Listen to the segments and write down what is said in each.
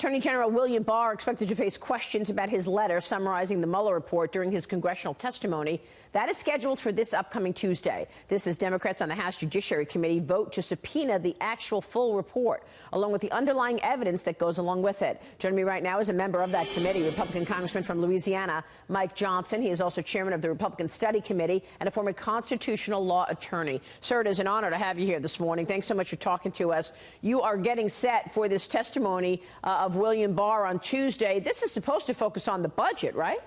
Attorney General William Barr expected to face questions about his letter summarizing the Mueller report during his congressional testimony. That is scheduled for this upcoming Tuesday. This as Democrats on the House Judiciary Committee vote to subpoena the actual full report, along with the underlying evidence that goes along with it. Joining me right now is a member of that committee, Republican Congressman from Louisiana, Mike Johnson. He is also chairman of the Republican Study Committee and a former constitutional law attorney. Sir, it is an honor to have you here this morning. Thanks so much for talking to us. You are getting set for this testimony of William Barr on Tuesday. This is supposed to focus on the budget, right?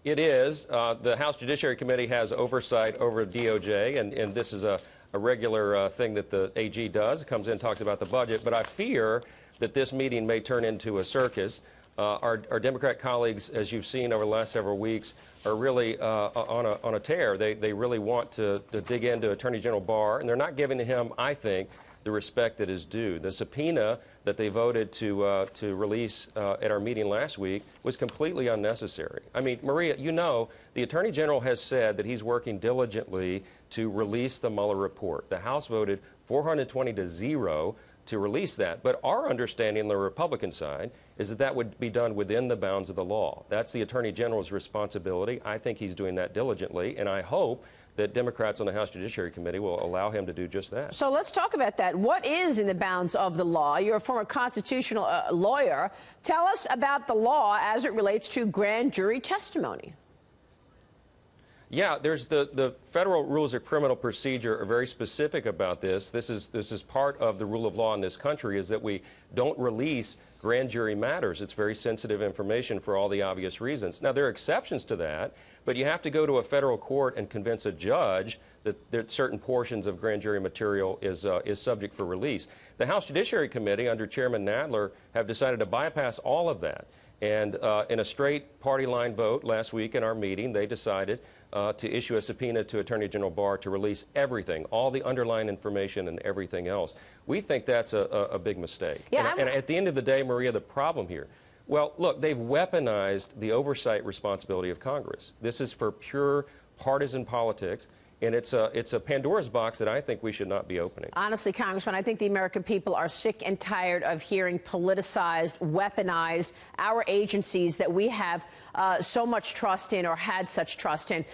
It is. The House Judiciary Committee has oversight over DOJ, and this is a regular thing that the AG does. It comes in, talks about the budget, but I fear that this meeting may turn into a circus. Our Democrat colleagues, as you've seen over the last several weeks, are really on a tear. They really want to dig into Attorney General Barr, and they're not giving him, I think, the respect that is due. The subpoena that they voted to release at our meeting last week was completely unnecessary. I mean, Maria, you know, the Attorney General has said that he's working diligently to release the Mueller report. The House voted 420 to 0 to release that. But our understanding on the Republican side is that that would be done within the bounds of the law. That's the Attorney General's responsibility. I think he's doing that diligently, and I hope that Democrats on the House Judiciary Committee will allow him to do just that. So let's talk about that. What is in the bounds of the law? You're a former constitutional lawyer. Tell us about the law as it relates to grand jury testimony. Yeah, there's the federal rules of criminal procedure are very specific about this. This is part of the rule of law in this country, is that we don't release grand jury matters. It's very sensitive information for all the obvious reasons. Now, there are exceptions to that, but you have to go to a federal court and convince a judge that certain portions of grand jury material is subject for release. The House Judiciary Committee, under Chairman Nadler, have decided to bypass all of that. And in a straight party line vote last week in our meeting, they decided to issue a subpoena to Attorney General Barr to release everything, all the underlying information and everything else. We think that's a big mistake. Yeah, and at the end of the day, Maria, the problem here, well, look, they've weaponized the oversight responsibility of Congress. This is for pure partisan politics. And it's a Pandora's box that I think we should not be opening. Honestly, Congressman, I think the American people are sick and tired of hearing politicized, weaponized our agencies that we have so much trust in or had such trust in.